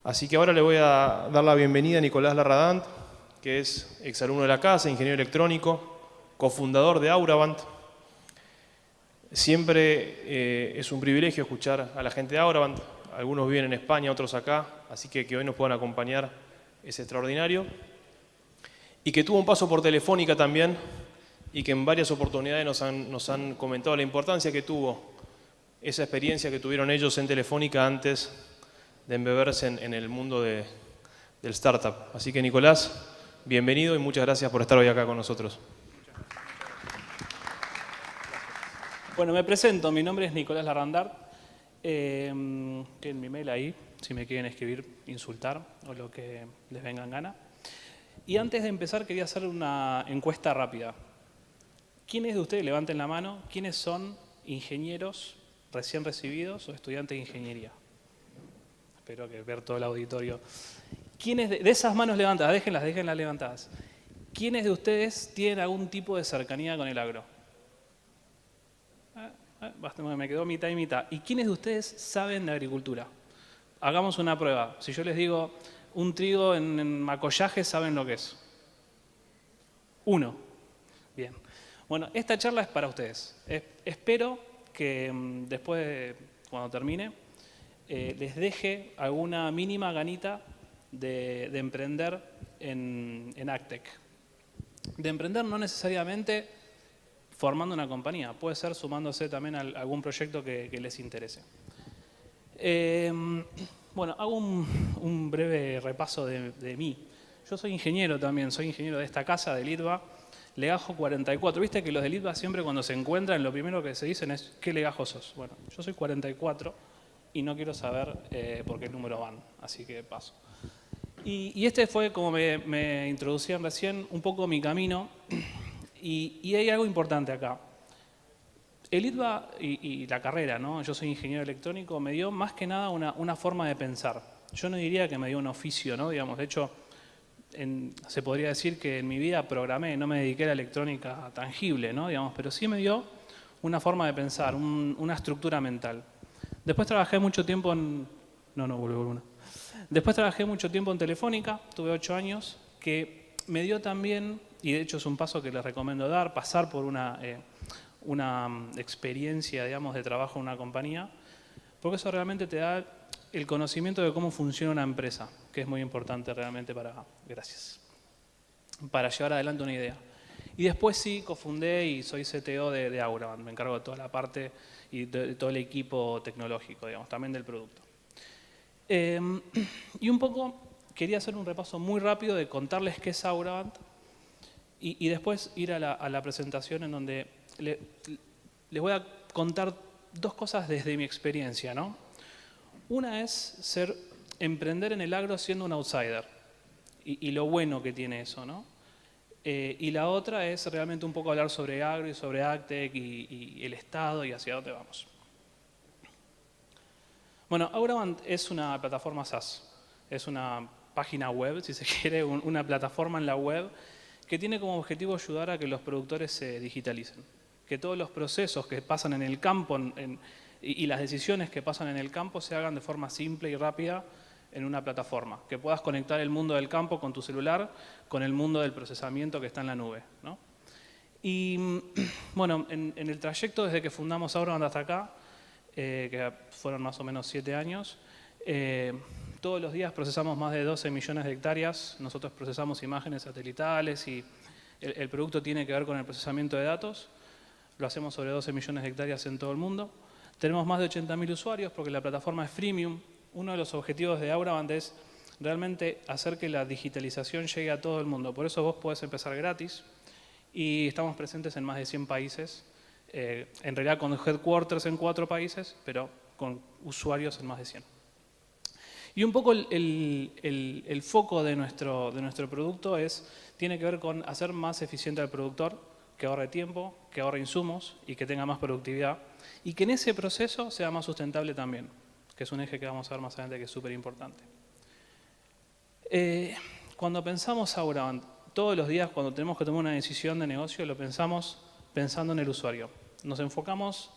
Así que ahora le voy a dar la bienvenida a Nicolás Larradant, que es exalumno de la casa, ingeniero electrónico, cofundador de Auravant. Siempre es un privilegio escuchar a la gente de Auravant. Algunos viven en España, otros acá, así que hoy nos puedan acompañar es extraordinario. Y que tuvo un paso por Telefónica también, y que en varias oportunidades nos han comentado la importancia que tuvo esa experiencia que tuvieron ellos en Telefónica antes de embeberse en el mundo del startup. Así que Nicolás, bienvenido y muchas gracias por estar hoy acá con nosotros. Bueno, me presento, mi nombre es Nicolás Larradant. Tienen mi mail ahí, si me quieren escribir, insultar o lo que les venga en gana. Y antes de empezar quería hacer una encuesta rápida. ¿Quiénes de ustedes, levanten la mano, quiénes son ingenieros recién recibidos o estudiantes de ingeniería? Espero que ver todo el auditorio. ¿Quiénes de esas manos levantadas, déjenlas levantadas? ¿Quiénes de ustedes tienen algún tipo de cercanía con el agro? Me quedó mitad y mitad. ¿Y quiénes de ustedes saben de agricultura? Hagamos una prueba. Si yo les digo un trigo en macollaje, ¿saben lo que es? Uno. Bien. Bueno, esta charla es para ustedes. Espero que después, cuando termine, les deje alguna mínima ganita de emprender en AgTech. De emprender no necesariamente formando una compañía, puede ser sumándose también a algún proyecto que les interese. Bueno, hago un breve repaso de mí. Yo soy ingeniero también, soy ingeniero de esta casa, del ITBA, legajo 44. Viste que los del ITBA siempre cuando se encuentran lo primero que se dicen es ¿qué legajo sos? Bueno, yo soy 44 y no quiero saber por qué número van, así que paso. Y este fue, como me introducían recién, un poco mi camino. Y hay algo importante acá. El ITBA y la carrera, ¿no? Yo soy ingeniero electrónico, me dio más que nada una forma de pensar. Yo no diría que me dio un oficio, ¿no? Digamos, de hecho, se podría decir que en mi vida programé, no me dediqué a la electrónica tangible, ¿no? Digamos, pero sí me dio una forma de pensar, una estructura mental. Después trabajé mucho tiempo en... Después trabajé mucho tiempo en Telefónica, tuve 8 años, que me dio también, y de hecho es un paso que les recomiendo dar, pasar por una experiencia, digamos, de trabajo en una compañía, porque eso realmente te da el conocimiento de cómo funciona una empresa, que es muy importante realmente para llevar adelante una idea. Y después sí, cofundé y soy CTO de Auravant, me encargo de toda la parte y de todo el equipo tecnológico, digamos, también del producto. Y un poco quería hacer un repaso muy rápido de contarles qué es Auravant y después ir a la presentación en donde les voy a contar dos cosas desde mi experiencia, ¿no? Una es emprender en el agro siendo un outsider y lo bueno que tiene eso, ¿no? Y la otra es realmente un poco hablar sobre agro y sobre AgTech y el Estado y hacia dónde vamos. Bueno, Auravant es una plataforma SaaS, es una página web, si se quiere, una plataforma en la web que tiene como objetivo ayudar a que los productores se digitalicen, que todos los procesos que pasan en el campo y las decisiones que pasan en el campo se hagan de forma simple y rápida en una plataforma, que puedas conectar el mundo del campo con tu celular con el mundo del procesamiento que está en la nube, ¿no? Y bueno, en el trayecto desde que fundamos Auravant hasta acá, que fueron más o menos 7 años, todos los días procesamos más de 12 millones de hectáreas. Nosotros procesamos imágenes satelitales y el producto tiene que ver con el procesamiento de datos. Lo hacemos sobre 12 millones de hectáreas en todo el mundo. Tenemos más de 80.000 usuarios porque la plataforma es freemium. Uno de los objetivos de Auravant es realmente hacer que la digitalización llegue a todo el mundo. Por eso vos podés empezar gratis y estamos presentes en más de 100 países. En realidad con headquarters en 4 países, pero con usuarios en más de 100. Y un poco el foco de nuestro producto tiene que ver con hacer más eficiente al productor, que ahorre tiempo, que ahorre insumos y que tenga más productividad. Y que en ese proceso sea más sustentable también, que es un eje que vamos a ver más adelante que es súper importante. Cuando pensamos Auravant, todos los días cuando tenemos que tomar una decisión de negocio, lo pensamos pensando en el usuario. Nos enfocamos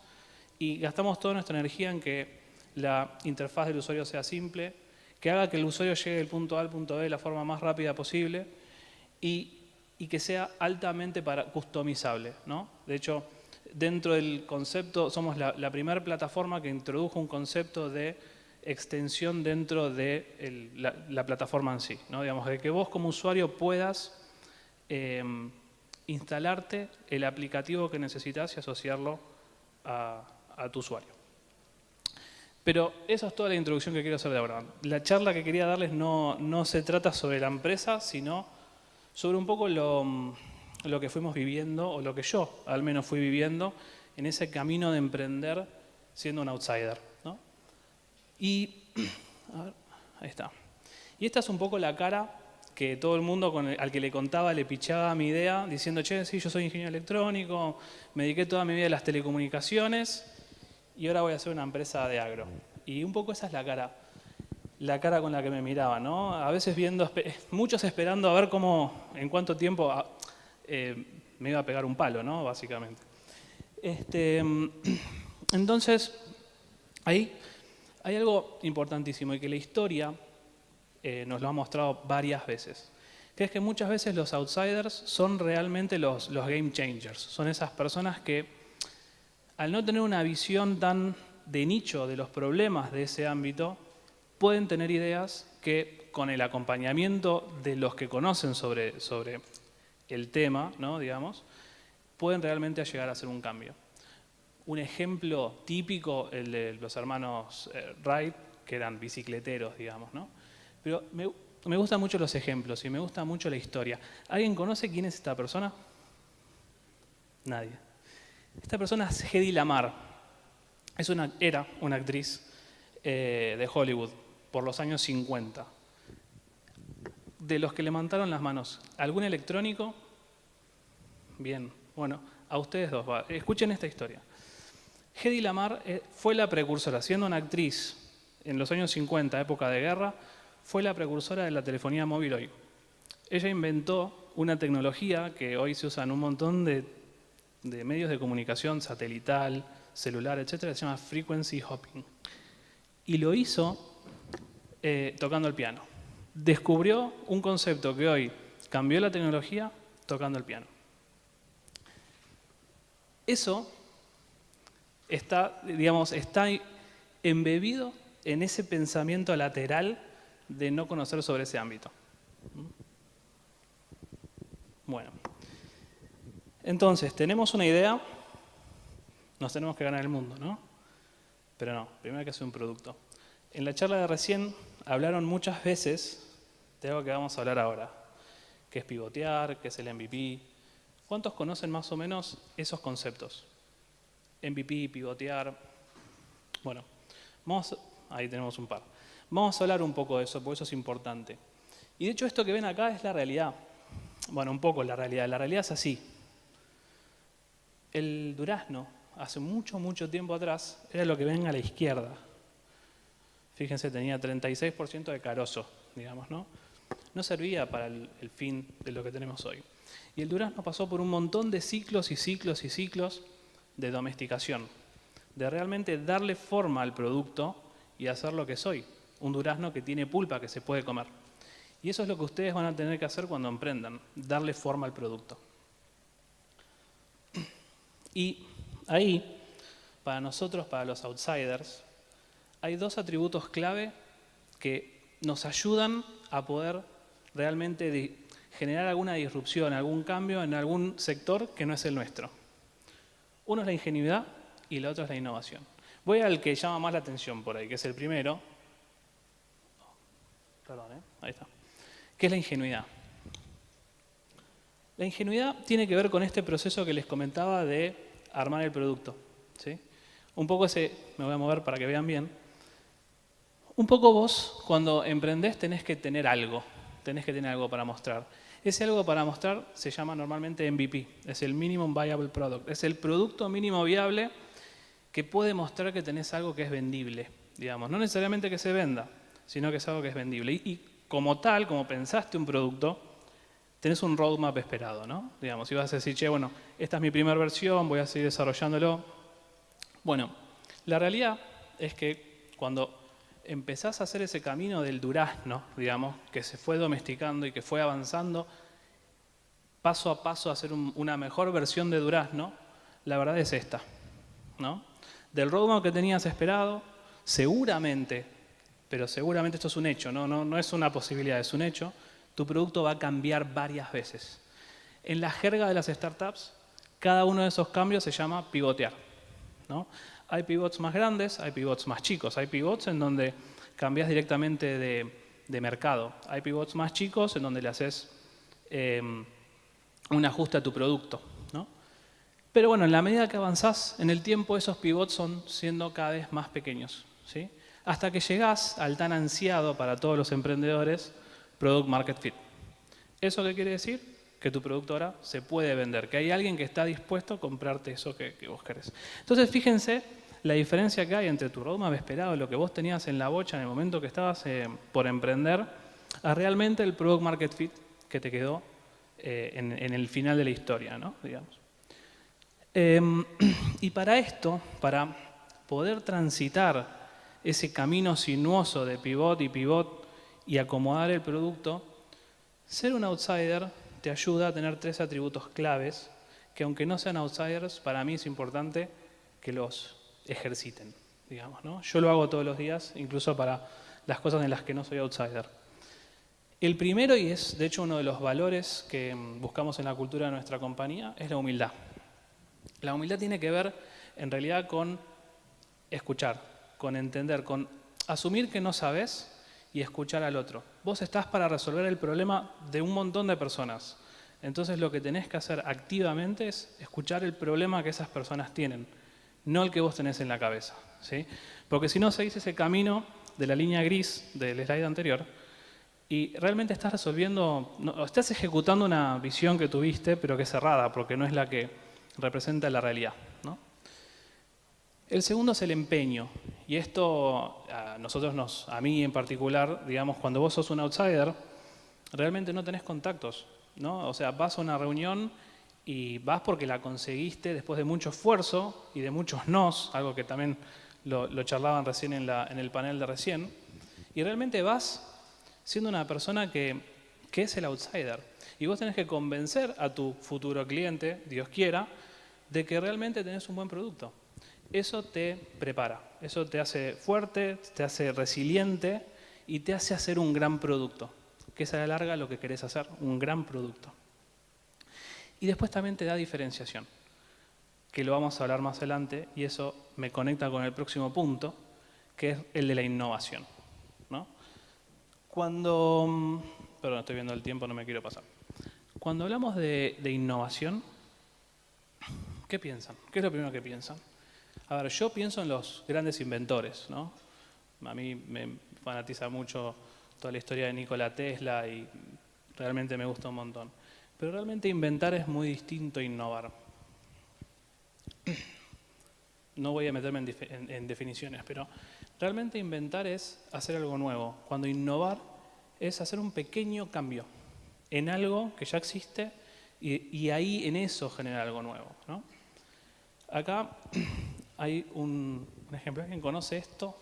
y gastamos toda nuestra energía en que la interfaz del usuario sea simple, que haga que el usuario llegue del punto A al punto B de la forma más rápida posible y que sea altamente customizable, ¿no? De hecho, dentro del concepto, somos la primera plataforma que introdujo un concepto de extensión dentro de la plataforma en sí, ¿no? Digamos, de que vos como usuario puedas instalarte el aplicativo que necesitas y asociarlo a tu usuario. Pero esa es toda la introducción que quiero hacer de ahora. La charla que quería darles no se trata sobre la empresa, sino sobre un poco lo que fuimos viviendo, o lo que yo al menos fui viviendo, en ese camino de emprender siendo un outsider, ¿no? Y, a ver, ahí está. Y esta es un poco la cara que todo el mundo al que le contaba le pichaba mi idea, diciendo, che, sí, yo soy ingeniero electrónico, me dediqué toda mi vida a las telecomunicaciones y ahora voy a hacer una empresa de agro. Y un poco esa es la cara con la que me miraba, ¿no? A veces muchos esperando a ver cómo, en cuánto tiempo me iba a pegar un palo, ¿no? Básicamente. Entonces, ahí hay algo importantísimo y que la historia nos lo ha mostrado varias veces, que es que muchas veces los outsiders son realmente los game changers. Son esas personas que, al no tener una visión tan de nicho de los problemas de ese ámbito, pueden tener ideas que, con el acompañamiento de los que conocen sobre el tema, ¿no? Digamos, pueden realmente llegar a hacer un cambio. Un ejemplo típico, el de los hermanos Wright, que eran bicicleteros, digamos, ¿no? Pero me gustan mucho los ejemplos y me gusta mucho la historia. ¿Alguien conoce quién es esta persona? Nadie. Esta persona es Hedy Lamarr. Era una actriz de Hollywood por los años 50. De los que levantaron las manos, ¿algún electrónico? Bien, bueno, a ustedes dos. Escuchen esta historia. Hedy Lamarr fue la precursora, siendo una actriz en los años 50, época de guerra, fue la precursora de la telefonía móvil hoy. Ella inventó una tecnología que hoy se usa en un montón de medios de comunicación satelital, celular, etcétera, que se llama frequency hopping. Y lo hizo tocando el piano. Descubrió un concepto que hoy cambió la tecnología tocando el piano. Eso está embebido en ese pensamiento lateral de no conocer sobre ese ámbito. Bueno, entonces, tenemos una idea, nos tenemos que ganar el mundo, ¿no? Pero no, primero hay que hacer un producto. En la charla de recién hablaron muchas veces de algo que vamos a hablar ahora, que es pivotear, que es el MVP. ¿Cuántos conocen más o menos esos conceptos? MVP, pivotear. Bueno, ahí tenemos un par. Vamos a hablar un poco de eso, porque eso es importante. Y de hecho esto que ven acá es la realidad. Bueno, un poco la realidad. La realidad es así. El durazno, hace mucho, mucho tiempo atrás, era lo que ven a la izquierda. Fíjense, tenía 36% de carozo, digamos, ¿no? No servía para el fin de lo que tenemos hoy. Y el durazno pasó por un montón de ciclos y ciclos y ciclos de domesticación, de realmente darle forma al producto y hacer lo que es hoy, un durazno que tiene pulpa, que se puede comer. Y eso es lo que ustedes van a tener que hacer cuando emprendan, darle forma al producto. Y ahí, para nosotros, para los outsiders, hay dos atributos clave que nos ayudan a poder realmente generar alguna disrupción, algún cambio en algún sector que no es el nuestro. Uno es la ingenuidad y la otra es la innovación. Voy al que llama más la atención por ahí, que es el primero. Perdón, ahí está. ¿Qué es la ingenuidad? La ingenuidad tiene que ver con este proceso que les comentaba de armar el producto, ¿sí? Un poco me voy a mover para que vean bien. Un poco vos, cuando emprendés, tenés que tener algo para mostrar. Ese algo para mostrar se llama normalmente MVP, es el Minimum Viable Product. Es el producto mínimo viable que puede mostrar que tenés algo que es vendible, digamos. No necesariamente que se venda, sino que es algo que es vendible. Y como tal, como pensaste un producto, tenés un roadmap esperado, ¿no? Digamos, si vas a decir, che, bueno, esta es mi primera versión, voy a seguir desarrollándolo. Bueno, la realidad es que cuando empezás a hacer ese camino del durazno, digamos, que se fue domesticando y que fue avanzando paso a paso a hacer una mejor versión de durazno, la verdad es esta, ¿no? Del roadmap que tenías esperado, seguramente, pero seguramente esto es un hecho, no es una posibilidad, es un hecho, tu producto va a cambiar varias veces. En la jerga de las startups, cada uno de esos cambios se llama pivotear, ¿no? Hay pivots más grandes, hay pivots más chicos, hay pivots en donde cambias directamente de mercado, hay pivots más chicos en donde le haces un ajuste a tu producto, ¿no? Pero bueno, en la medida que avanzás en el tiempo, esos pivots son siendo cada vez más pequeños, ¿sí? Hasta que llegás al tan ansiado para todos los emprendedores Product Market Fit. ¿Eso qué quiere decir? Que tu producto ahora se puede vender, que hay alguien que está dispuesto a comprarte eso que vos querés. Entonces, fíjense la diferencia que hay entre tu roadmap esperado, lo que vos tenías en la bocha en el momento que estabas por emprender, a realmente el Product Market Fit que te quedó en el final de la historia, ¿no? Digamos. Y para esto, para poder transitar ese camino sinuoso de pivot y acomodar el producto, ser un outsider te ayuda a tener 3 atributos claves que, aunque no sean outsiders, para mí es importante que los ejerciten, digamos, ¿no? Yo lo hago todos los días, incluso para las cosas en las que no soy outsider. El primero, y es de hecho uno de los valores que buscamos en la cultura de nuestra compañía, es la humildad. La humildad tiene que ver, en realidad, con escuchar, con entender, con asumir que no sabes y escuchar al otro. Vos estás para resolver el problema de un montón de personas. Entonces lo que tenés que hacer activamente es escuchar el problema que esas personas tienen, no el que vos tenés en la cabeza, ¿sí? Porque si no, seguís ese camino de la línea gris del slide anterior y realmente estás resolviendo, estás ejecutando una visión que tuviste, pero que es cerrada, porque no es la que representa la realidad, ¿no? El segundo es el empeño, y esto a mí en particular, digamos, cuando vos sos un outsider, realmente no tenés contactos, ¿no? O sea, vas a una reunión y vas porque la conseguiste después de mucho esfuerzo y de muchos nos, algo que también lo charlaban recién en el panel de recién, y realmente vas siendo una persona que es el outsider, y vos tenés que convencer a tu futuro cliente, Dios quiera, de que realmente tenés un buen producto. Eso te prepara, eso te hace fuerte, te hace resiliente y te hace hacer un gran producto, que es a la larga lo que querés hacer, un gran producto. Y después también te da diferenciación, que lo vamos a hablar más adelante, y eso me conecta con el próximo punto, que es el de la innovación, ¿no? Perdón, estoy viendo el tiempo, no me quiero pasar. Cuando hablamos de innovación, ¿qué piensan? ¿Qué es lo primero que piensan? A ver, yo pienso en los grandes inventores, ¿no? A mí me fanatiza mucho toda la historia de Nikola Tesla y realmente me gusta un montón. Pero realmente inventar es muy distinto a innovar. No voy a meterme en definiciones, pero realmente inventar es hacer algo nuevo. Cuando innovar es hacer un pequeño cambio en algo que ya existe y ahí en eso generar algo nuevo, ¿no? Acá hay un ejemplo. ¿Alguien conoce esto?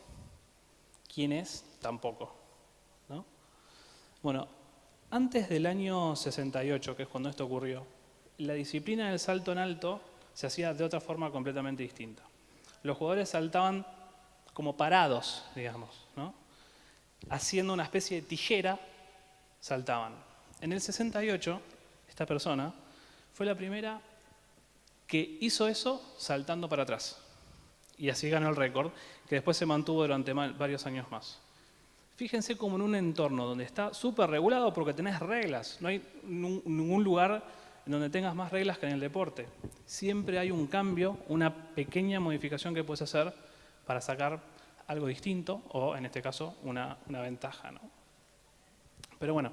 ¿Quién es? Tampoco, ¿no? Bueno, antes del año 68, que es cuando esto ocurrió, la disciplina del salto en alto se hacía de otra forma completamente distinta. Los jugadores saltaban como parados, digamos, ¿no? Haciendo una especie de tijera, saltaban. En el 68, esta persona fue la primera que hizo eso saltando para atrás. Y así ganó el récord, que después se mantuvo durante varios años más. Fíjense como en un entorno donde está súper regulado porque tenés reglas. No hay ningún lugar en donde tengas más reglas que en el deporte. Siempre hay un cambio, una pequeña modificación que puedes hacer para sacar algo distinto o, en este caso, una ventaja, ¿no? Pero bueno,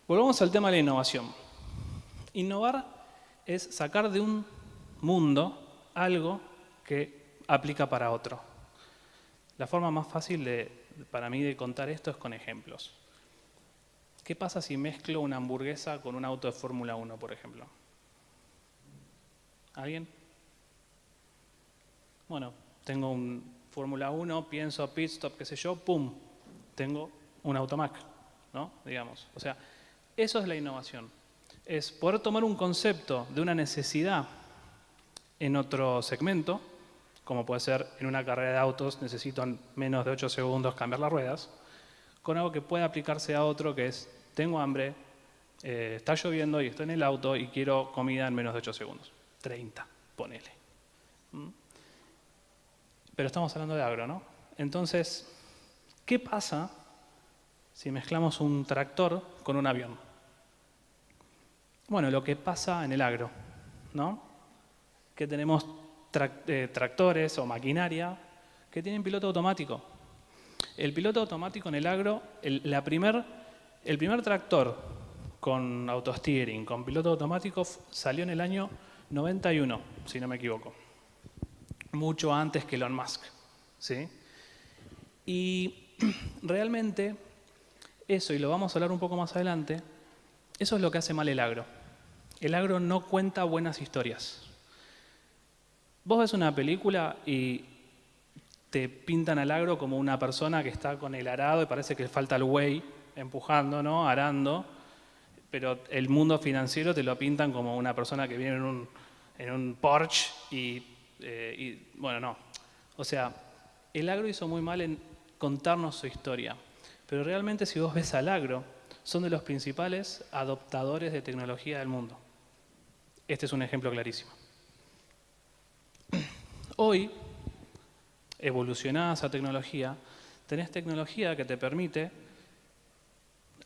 volvamos al tema de la innovación. Innovar es sacar de un mundo algo que aplica para otro. La forma más fácil para mí de contar esto es con ejemplos. ¿Qué pasa si mezclo una hamburguesa con un auto de Fórmula 1, por ejemplo? ¿Alguien? Bueno, tengo Fórmula 1, pienso pit stop, qué sé yo, ¡pum! Tengo un automac, ¿no? Digamos. O sea, eso es la innovación. Es poder tomar un concepto de una necesidad en otro segmento, como puede ser en una carrera de autos, necesito en menos de 8 segundos cambiar las ruedas, con algo que pueda aplicarse a otro, que es, tengo hambre, está lloviendo y estoy en el auto y quiero comida en menos de 8 segundos. 30, ponele. Pero estamos hablando de agro, ¿no? Entonces, ¿qué pasa si mezclamos un tractor con un avión? Bueno, lo que pasa en el agro, ¿no? Que tenemos tractores o maquinaria que tienen piloto automático. El piloto automático en el agro, el primer tractor con autosteering, con piloto automático, salió en el año 91, si no me equivoco. Mucho antes que Elon Musk, ¿sí? Y realmente eso, y lo vamos a hablar un poco más adelante, eso es lo que hace mal el agro. El agro no cuenta buenas historias. Vos ves una película y te pintan al agro como una persona que está con el arado y parece que le falta el buey empujando, ¿no? Arando, pero el mundo financiero te lo pintan como una persona que viene en un Porsche y bueno, no. O sea, el agro hizo muy mal en contarnos su historia, pero realmente si vos ves al agro, son de los principales adoptadores de tecnología del mundo. Este es un ejemplo clarísimo. Hoy, evolucionada esa tecnología, tenés tecnología que te permite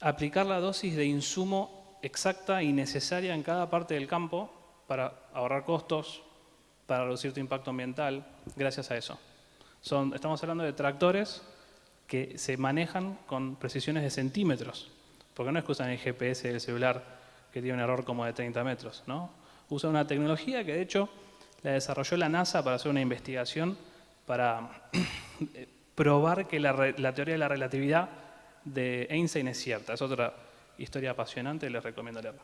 aplicar la dosis de insumo exacta y necesaria en cada parte del campo para ahorrar costos, para reducir tu impacto ambiental, gracias a eso. Estamos hablando de tractores que se manejan con precisiones de centímetros, porque no es que usan el GPS del celular que tiene un error como de 30 metros, ¿no? Usan una tecnología que de hecho la desarrolló la NASA para hacer una investigación para probar que la teoría de la relatividad de Einstein es cierta. Es otra historia apasionante, les recomiendo leerla.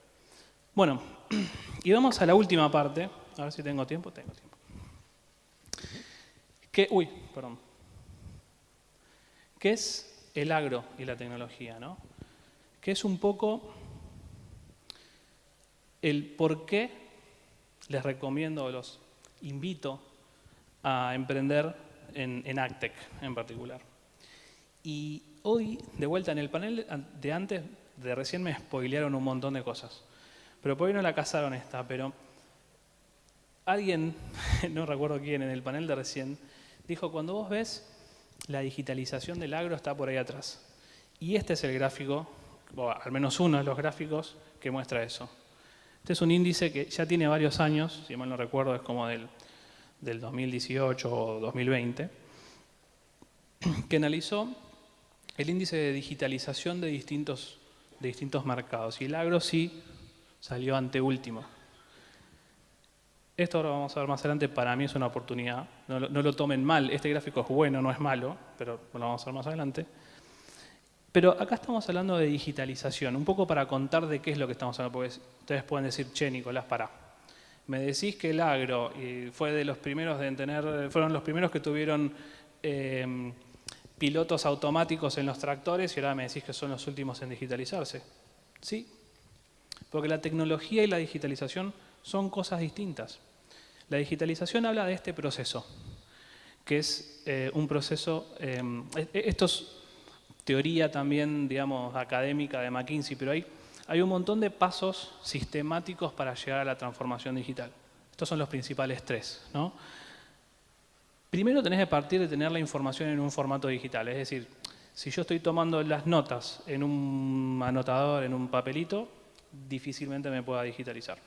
Bueno, y vamos a la última parte. A ver si tengo tiempo. Tengo tiempo. ¿Qué es el agro y la tecnología, ¿no? Que es un poco el por qué les recomiendo o los invito a emprender en AgTech en particular. Y hoy, de vuelta, en el panel de antes, de recién me spoilearon un montón de cosas. Pero por ahí no la cazaron esta, pero alguien, no recuerdo quién, en el panel de recién, dijo, cuando vos ves, la digitalización del agro está por ahí atrás. Y este es el gráfico, o al menos uno de los gráficos, que muestra eso. Este es un índice que ya tiene varios años, si mal no recuerdo, es como del 2018 o 2020, que analizó el índice de digitalización de distintos mercados. Y el agro sí salió anteúltimo. Esto ahora vamos a ver más adelante, para mí es una oportunidad. No lo tomen mal, este gráfico es bueno, no es malo, pero lo vamos a ver más adelante. Pero acá estamos hablando de digitalización, un poco para contar de qué es lo que estamos hablando, porque ustedes pueden decir, che, Nicolás, pará. Me decís que el agro fue de los primeros fueron los primeros que tuvieron pilotos automáticos en los tractores y ahora me decís que son los últimos en digitalizarse. Sí, porque la tecnología y la digitalización son cosas distintas. La digitalización habla de este proceso, que es un proceso, esto es teoría también, digamos, académica de McKinsey, pero hay un montón de pasos sistemáticos para llegar a la transformación digital. Estos son los principales tres, ¿no? Primero tenés que partir de tener la información en un formato digital, es decir, si yo estoy tomando las notas en un anotador, en un papelito, difícilmente me pueda digitalizar.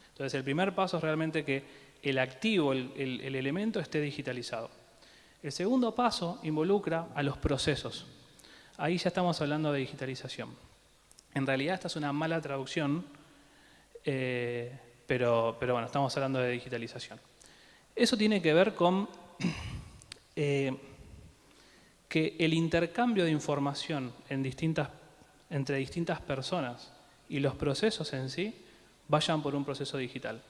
Entonces el primer paso es realmente que el activo, el elemento esté digitalizado. El segundo paso involucra a los procesos. Ahí ya estamos hablando de digitalización. En realidad esta es una mala traducción, pero bueno, estamos hablando de digitalización. Eso tiene que ver con que el intercambio de información entre distintas personas y los procesos en sí vayan por un proceso digital.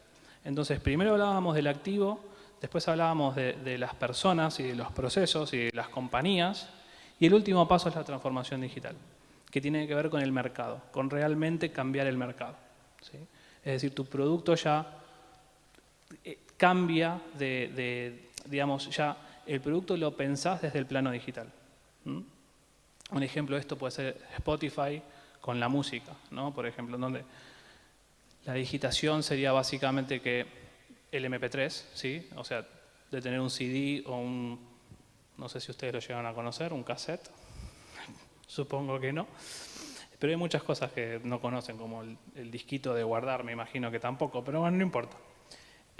Entonces, primero hablábamos del activo, después hablábamos de las personas y de los procesos y de las compañías, y el último paso es la transformación digital, que tiene que ver con el mercado, con realmente cambiar el mercado, ¿sí? Es decir, tu producto ya cambia digamos, ya el producto lo pensás desde el plano digital. Un ejemplo de esto puede ser Spotify con la música, ¿no? Por ejemplo, donde la digitación sería básicamente que el MP3, ¿sí? O sea, de tener un CD o no sé si ustedes lo llegan a conocer, un cassette, supongo que no, pero hay muchas cosas que no conocen, como el disquito de guardar, me imagino que tampoco, pero bueno, no importa.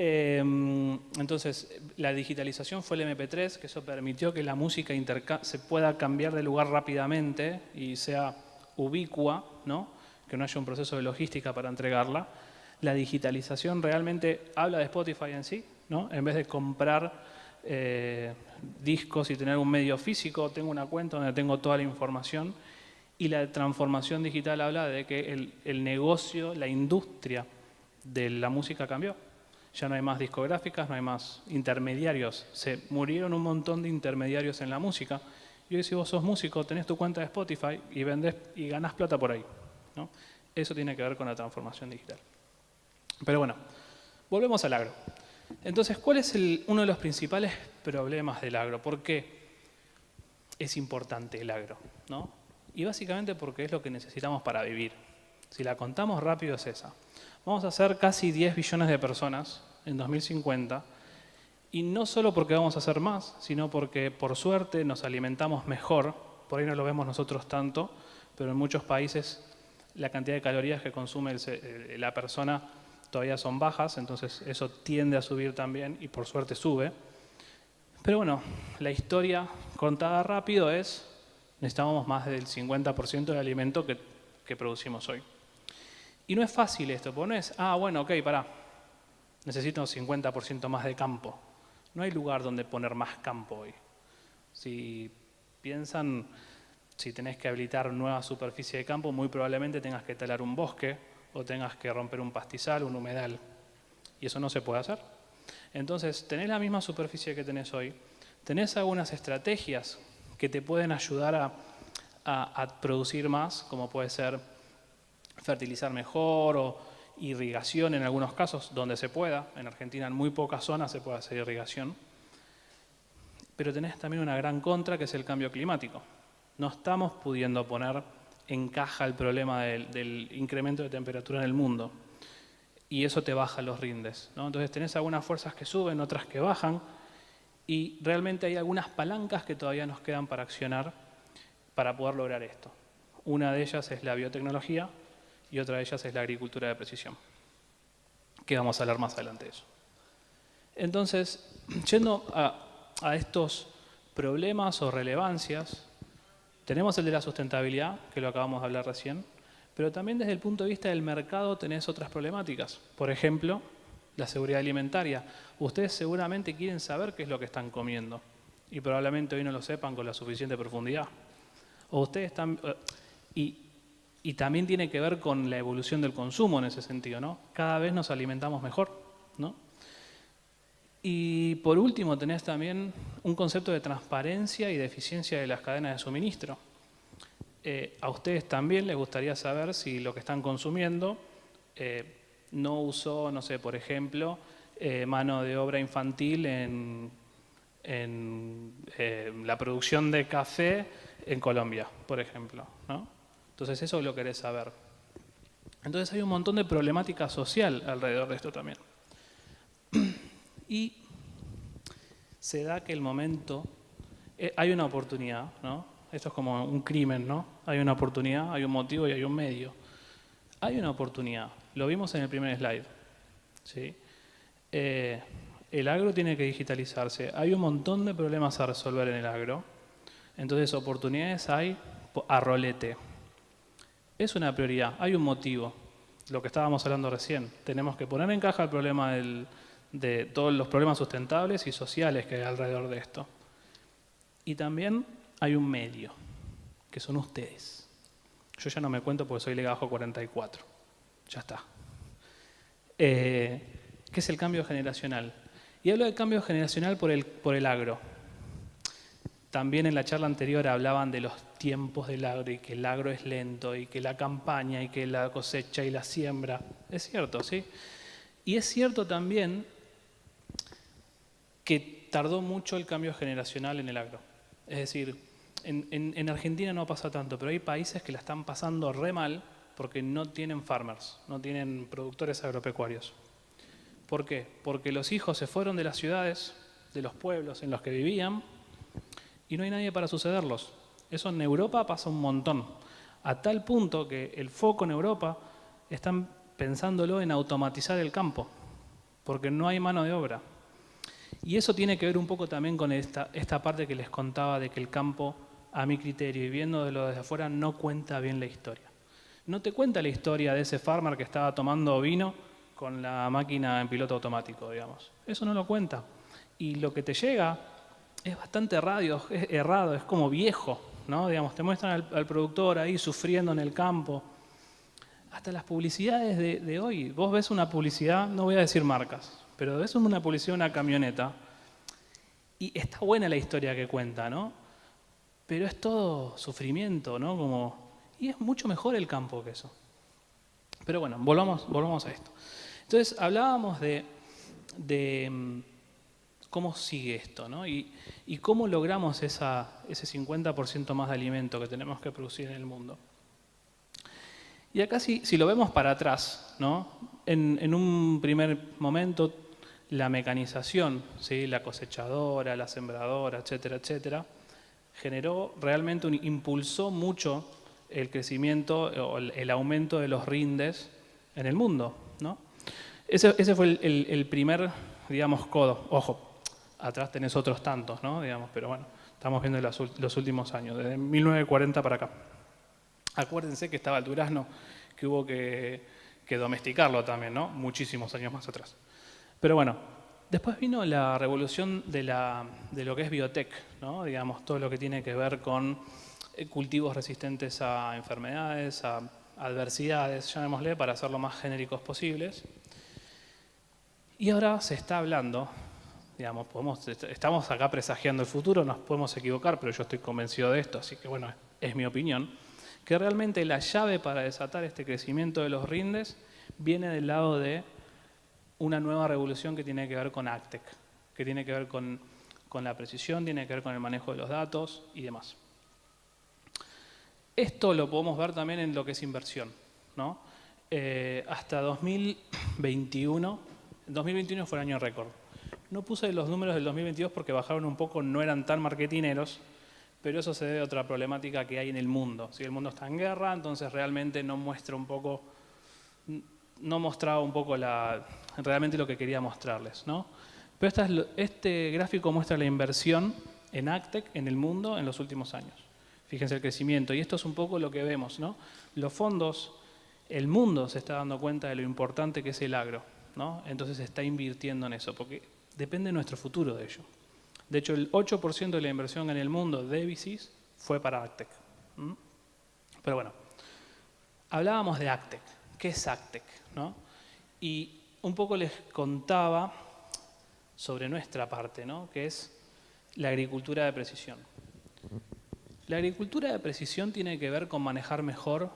Entonces, la digitalización fue el MP3, que eso permitió que la música se pueda cambiar de lugar rápidamente y sea ubicua, ¿no? Que no haya un proceso de logística para entregarla. La digitalización realmente habla de Spotify en sí, ¿no? En vez de comprar discos y tener un medio físico, tengo una cuenta donde tengo toda la información. Y la transformación digital habla de que el negocio, la industria de la música cambió. Ya no hay más discográficas, no hay más intermediarios. Se murieron un montón de intermediarios en la música. Y hoy si vos sos músico, tenés tu cuenta de Spotify y vendés y ganás plata por ahí, ¿no? Eso tiene que ver con la transformación digital. Pero bueno, volvemos al agro. Entonces, ¿cuál es uno de los principales problemas del agro? ¿Por qué es importante el agro, ¿no? Y básicamente porque es lo que necesitamos para vivir. Si la contamos rápido es esa. Vamos a ser casi 10 billones de personas en 2050, y no solo porque vamos a ser más, sino porque por suerte nos alimentamos mejor. Por ahí no lo vemos nosotros tanto, pero en muchos países la cantidad de calorías que consume la persona todavía son bajas, entonces eso tiende a subir también y por suerte sube. Pero bueno, la historia contada rápido es: necesitamos más del 50% del alimento que producimos hoy. Y no es fácil esto, porque no es, bueno, ok, pará, necesito un 50% más de campo. No hay lugar donde poner más campo hoy. Si piensan, si tenés que habilitar nueva superficie de campo, muy probablemente tengas que talar un bosque o tengas que romper un pastizal, un humedal. Y eso no se puede hacer. Entonces, tenés la misma superficie que tenés hoy, tenés algunas estrategias que te pueden ayudar a producir más, como puede ser fertilizar mejor o irrigación en algunos casos, donde se pueda. En Argentina en muy pocas zonas se puede hacer irrigación. Pero tenés también una gran contra, que es el cambio climático. No estamos pudiendo poner en caja el problema del incremento de temperatura en el mundo. Y eso te baja los rindes, ¿no? Entonces tenés algunas fuerzas que suben, otras que bajan, y realmente hay algunas palancas que todavía nos quedan para accionar para poder lograr esto. Una de ellas es la biotecnología y otra de ellas es la agricultura de precisión, que vamos a hablar más adelante de eso. Entonces, yendo a estos problemas o relevancias, tenemos el de la sustentabilidad, que lo acabamos de hablar recién, pero también desde el punto de vista del mercado tenés otras problemáticas. Por ejemplo, la seguridad alimentaria. Ustedes seguramente quieren saber qué es lo que están comiendo y probablemente hoy no lo sepan con la suficiente profundidad. O ustedes están... Y también tiene que ver con la evolución del consumo en ese sentido, ¿no? Cada vez nos alimentamos mejor, ¿no? Y por último tenés también un concepto de transparencia y de eficiencia de las cadenas de suministro. A ustedes también les gustaría saber si lo que están consumiendo no usó, no sé, por ejemplo, mano de obra infantil en la producción de café en Colombia, por ejemplo, ¿no? Entonces eso lo querés saber. Entonces hay un montón de problemática social alrededor de esto también. Y se da que el momento... hay una oportunidad, ¿no? Esto es como un crimen, ¿no? Hay una oportunidad, hay un motivo y hay un medio. Hay una oportunidad. Lo vimos en el primer slide, ¿sí? El agro tiene que digitalizarse. Hay un montón de problemas a resolver en el agro. Entonces oportunidades hay a rolete. Es una prioridad, hay un motivo, lo que estábamos hablando recién. Tenemos que poner en caja el problema de todos los problemas sustentables y sociales que hay alrededor de esto. Y también hay un medio, que son ustedes. Yo ya no me cuento porque soy legajo 44. Ya está. ¿Qué es el cambio generacional? Y hablo de cambio generacional por el agro. También en la charla anterior hablaban de los tiempos del agro y que el agro es lento y que la campaña y que la cosecha y la siembra. Es cierto, ¿sí? Y es cierto también que tardó mucho el cambio generacional en el agro. Es decir, en Argentina no pasa tanto, pero hay países que la están pasando re mal porque no tienen farmers, no tienen productores agropecuarios. ¿Por qué? Porque los hijos se fueron de las ciudades, de los pueblos en los que vivían, y no hay nadie para sucederlos. Eso en Europa pasa un montón. A tal punto que el foco en Europa están pensándolo en automatizar el campo, porque no hay mano de obra. Y eso tiene que ver un poco también con esta parte que les contaba de que el campo, a mi criterio, y viéndolo desde afuera, no cuenta bien la historia. No te cuenta la historia de ese farmer que estaba tomando vino con la máquina en piloto automático, digamos. Eso no lo cuenta. Y lo que te llega es bastante errado, es como viejo, ¿no? Digamos, te muestran al productor ahí sufriendo en el campo. Hasta las publicidades de hoy. Vos ves una publicidad, no voy a decir marcas, pero ves una publicidad de una camioneta y está buena la historia que cuenta, ¿no? Pero es todo sufrimiento, ¿no? Y es mucho mejor el campo que eso. Pero bueno, volvamos a esto. Entonces, hablábamos de cómo sigue esto, ¿no? Y cómo logramos ese 50% más de alimento que tenemos que producir en el mundo. Y acá si lo vemos para atrás, ¿no? En un primer momento, la mecanización, ¿sí? La cosechadora, la sembradora, etcétera, etcétera, impulsó mucho el crecimiento o el aumento de los rindes en el mundo, ¿no? Ese fue el primer, digamos, codo. Ojo, atrás tenés otros tantos, ¿no? Digamos, pero bueno, estamos viendo los últimos años, desde 1940 para acá. Acuérdense que estaba el durazno, que hubo que domesticarlo también, ¿no? Muchísimos años más atrás. Pero bueno, después vino la revolución de lo que es biotech, ¿no? Digamos, todo lo que tiene que ver con cultivos resistentes a enfermedades, a adversidades, llamémosle, para hacerlo más genéricos posibles. Y ahora se está hablando, digamos, estamos acá presagiando el futuro, nos podemos equivocar, pero yo estoy convencido de esto, así que bueno, es mi opinión, que realmente la llave para desatar este crecimiento de los rindes viene del lado de una nueva revolución que tiene que ver con AgTech, que tiene que ver con la precisión, tiene que ver con el manejo de los datos y demás. Esto lo podemos ver también en lo que es inversión, ¿no? Hasta 2021 fue el año récord. No puse los números del 2022 porque bajaron un poco, no eran tan marketineros, pero eso se debe a otra problemática que hay en el mundo. Si el mundo está en guerra, entonces realmente no mostraba un poco realmente lo que quería mostrarles, ¿no? Pero este gráfico muestra la inversión en AgTech en el mundo en los últimos años. Fíjense el crecimiento. Y esto es un poco lo que vemos, ¿no? Los fondos, el mundo se está dando cuenta de lo importante que es el agro, ¿no? Entonces se está invirtiendo en eso, porque depende de nuestro futuro de ello. De hecho, el 8% de la inversión en el mundo de VCs fue para AgTech. Pero bueno, hablábamos de AgTech. ¿Qué es AgTech? ¿No? Y un poco les contaba sobre nuestra parte, ¿no? Que es la agricultura de precisión. La agricultura de precisión tiene que ver con manejar mejor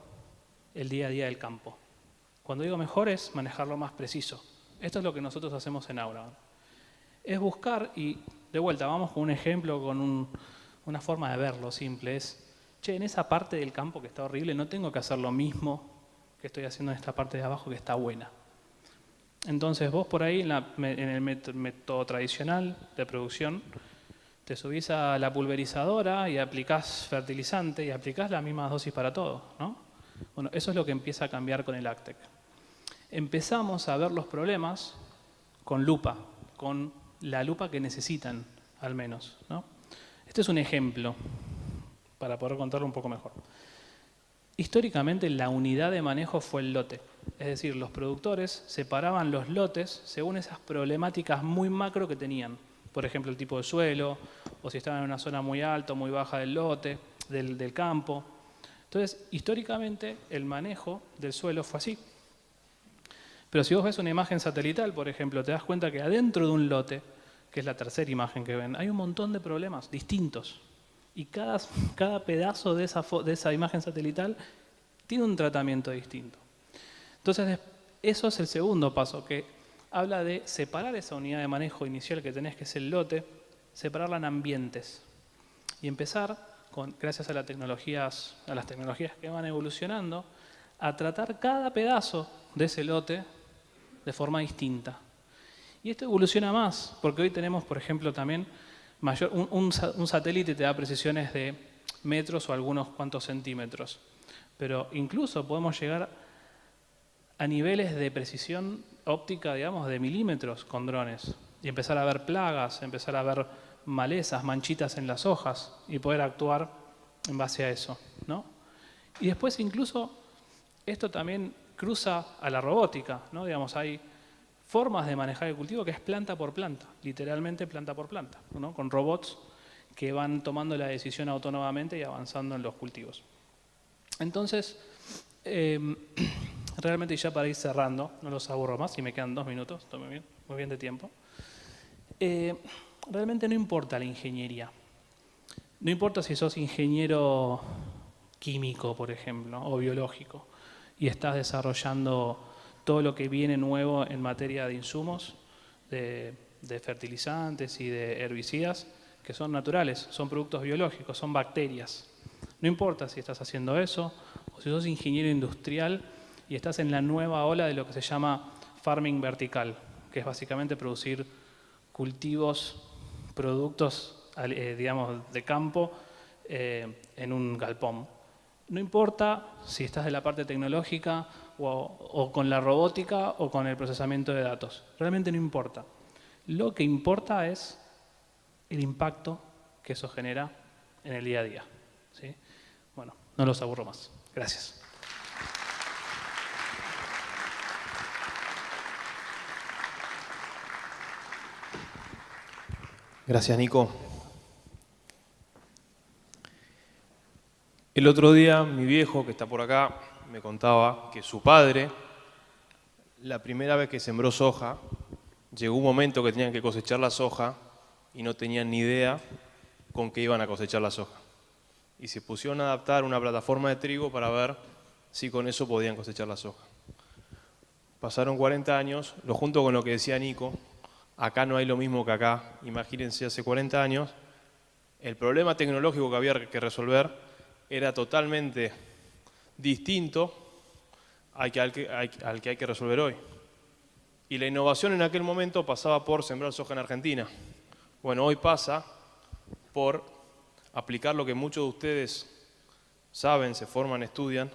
el día a día del campo. Cuando digo mejor es manejarlo más preciso. Esto es lo que nosotros hacemos en Aura. Es buscar, y de vuelta vamos con un ejemplo, con una forma de verlo simple, es, che, en esa parte del campo que está horrible no tengo que hacer lo mismo que estoy haciendo en esta parte de abajo que está buena. Entonces vos por ahí, en el método tradicional de producción, te subís a la pulverizadora y aplicás fertilizante y aplicás las mismas dosis para todo, ¿no? Bueno, eso es lo que empieza a cambiar con el AgTech. Empezamos a ver los problemas con lupa, con la lupa que necesitan, al menos, ¿no? Este es un ejemplo para poder contarlo un poco mejor. Históricamente la unidad de manejo fue el lote. Es decir, los productores separaban los lotes según esas problemáticas muy macro que tenían. Por ejemplo, el tipo de suelo, o si estaban en una zona muy alta o muy baja del lote, del campo. Entonces, históricamente el manejo del suelo fue así. Pero si vos ves una imagen satelital, por ejemplo, te das cuenta que adentro de un lote, que es la tercera imagen que ven, hay un montón de problemas distintos. Y cada pedazo de esa imagen satelital tiene un tratamiento distinto. Entonces, eso es el segundo paso, que habla de separar esa unidad de manejo inicial que tenés, que es el lote, separarla en ambientes. Y empezar, gracias a las tecnologías que van evolucionando, a tratar cada pedazo de ese lote de forma distinta. Y esto evoluciona más, porque hoy tenemos, por ejemplo, también un satélite te da precisiones de metros o algunos cuantos centímetros. Pero incluso podemos llegar a niveles de precisión óptica, digamos, de milímetros con drones. Y empezar a ver plagas, empezar a ver malezas, manchitas en las hojas y poder actuar en base a eso, ¿no? Y después incluso esto también cruza a la robótica, ¿no? Digamos, hay formas de manejar el cultivo que es planta por planta, literalmente planta por planta, ¿no? Con robots que van tomando la decisión autónomamente y avanzando en los cultivos. Entonces, realmente ya para ir cerrando, no los aburro más, y me quedan 2 minutos, estoy muy bien de tiempo. Realmente no importa la ingeniería. No importa si sos ingeniero químico, por ejemplo, o biológico, y estás desarrollando todo lo que viene nuevo en materia de insumos, de fertilizantes y de herbicidas, que son naturales, son productos biológicos, son bacterias. No importa si estás haciendo eso, o si sos ingeniero industrial y estás en la nueva ola de lo que se llama farming vertical, que es básicamente producir cultivos, productos, digamos, de campo en un galpón. No importa si estás de la parte tecnológica o con la robótica o con el procesamiento de datos. Realmente no importa. Lo que importa es el impacto que eso genera en el día a día, ¿sí? Bueno, no los aburro más. Gracias. Gracias, Nico. El otro día mi viejo, que está por acá, me contaba que su padre, la primera vez que sembró soja, llegó un momento que tenían que cosechar la soja y no tenían ni idea con qué iban a cosechar la soja. Y se pusieron a adaptar una plataforma de trigo para ver si con eso podían cosechar la soja. Pasaron 40 años, lo junto con lo que decía Nico, acá no hay lo mismo que acá. Imagínense, hace 40 años, el problema tecnológico que había que resolver era totalmente distinto al que hay que resolver hoy. Y la innovación en aquel momento pasaba por sembrar soja en Argentina. Bueno, hoy pasa por aplicar lo que muchos de ustedes saben, se forman, estudian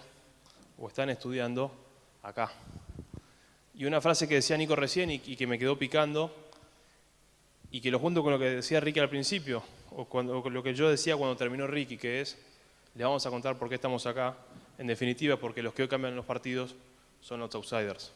o están estudiando acá. Y una frase que decía Nico recién y que me quedó picando, y que lo junto con lo que decía Ricky al principio, o con lo que yo decía cuando terminó Ricky, que es, le vamos a contar por qué estamos acá, en definitiva porque los que hoy cambian los partidos son los outsiders.